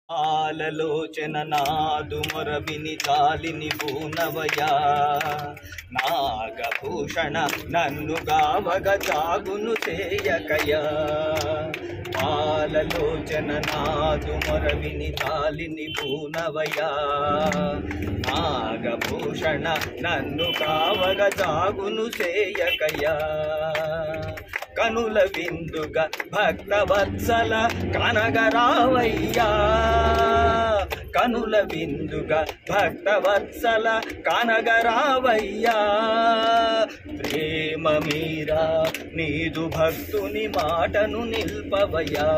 ఆలలోచన నాదు మొరవిని చాలిని పూనవయా నాగభూషణ నన్ను గావగ జాగును చేయకయా ఆలలోచన నాదు మొరవిని చాలిని పూనవయా నాగభూషణ నన్ను గావగ జాగును చేయకయా కనుల విందుగా భక్తవత్సల కనగరావయ్యా కనుల విందుగా భక్తవత్సల కనగరావయ్యా ప్రేమ మీరా నీదు భక్తుని మాటను నిల్పవయ్యా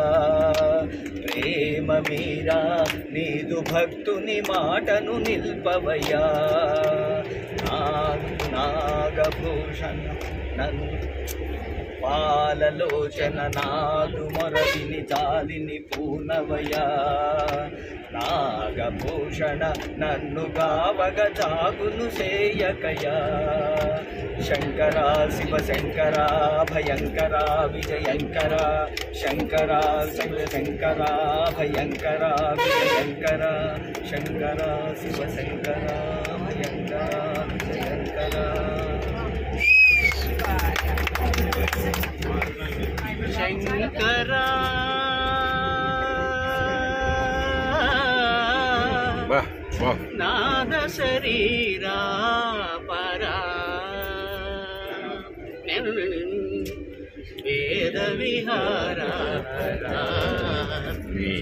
ప్రేమ మీరా నీదు భక్తుని మాటను నిల్పవయ్యా నాగభూషణ నన్ను పాలలోచన నాదు మొరవిని చాలిని పూనవయా నాగభూషణ నన్ను గావగ జాగును సేయకయా శంకరా శివ శంకరా భయంకరా విజయంకరా శంకరా శివ శంకరా భయంకరా విజయంకరా శంకరా శివ శంకరా భయంకరా విజయంకరా శంకరా నాద శరీరా పరా వేద విహారా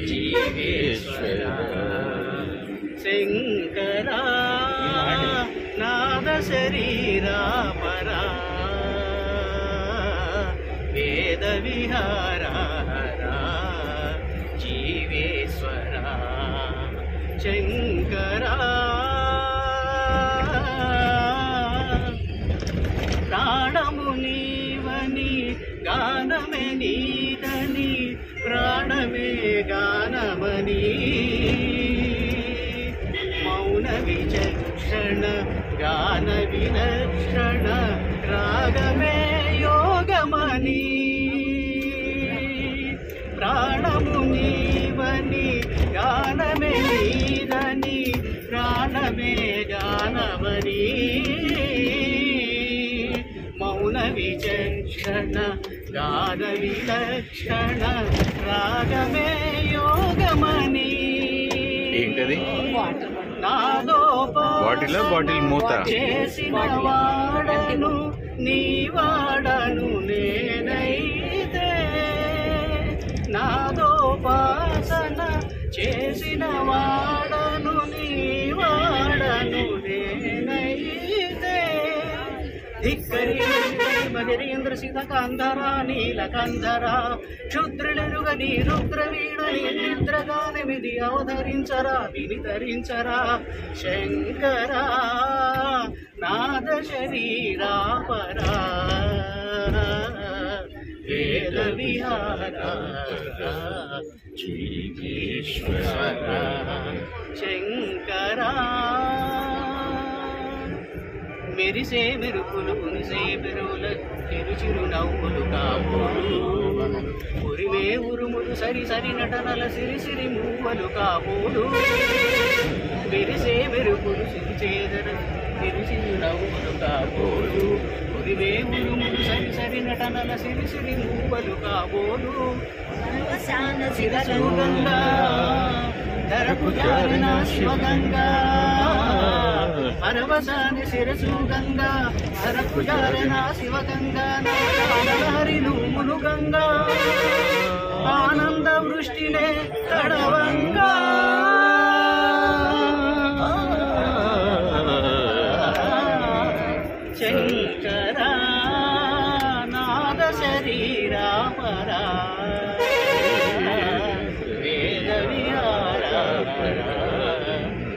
జీవేశ్వర శంకరా నాద శరీరా పరా వేద విహారా జీవేశ్వర శంకరా ప్రాణము నీవని గానమే నీదని ప్రాణమే గానమని మౌన విచక్షణ గాన విలక్షణ రాగమే యోగమని ప్రాణము నీవని గానమే నీదని ప్రాణమే గానమని మౌన విచక్షణ గాన విలక్షణ రాగమే యోగమని ఏంటది బాటిల్ మూత చేసిన వాడను నీ వాడను నేనైతే నాదోపాసన చేసిన వాడను నీ వాడను నేనైతే ధిక్కరి మధురేంద్ర సిత కంధర నీల కంధర క్షుద్రులెరుగ నీ రుద్ర వీణని నిద్రగానమిది అవధరించరా వినితరించరా శంకరా నాద శరీరా పరా వేద విహారా జీవేశ్వర శంకరా మెరిసే మెరుపులు ఉనిసే పెరువుల చిరు నవ్వులు కాబోలు ఉరివే ఉరుములు సరి సరి నటనల సిరి సిరి మూవలు కాబోలు మెరిసే మెరుపులు సిరిచేదర సిరి సిరి నవ్వులు కాబోలు ఉరివే ఉరుములు సరి సరి నటనల సిరి సిరి మూవలు కాబోలు శిరసు గంగా ధరకు జారిన శివగంగా పరవశాని శిరసు గంగా ధరకు జారిన శివగంగా హరి నూములు గంగా ఆనంద వృష్టినే తడవంగా శంకరా నాద శరీరా పరా వేద విహారా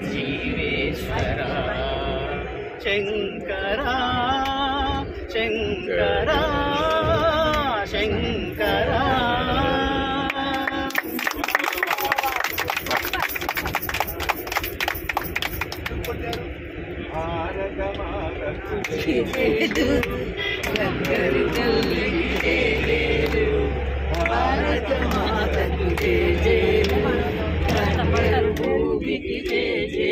జీవేశ్వర శంకరా శంకరా శంకరా భారత మాతకు జయ జయ స్వామికి జయ జయ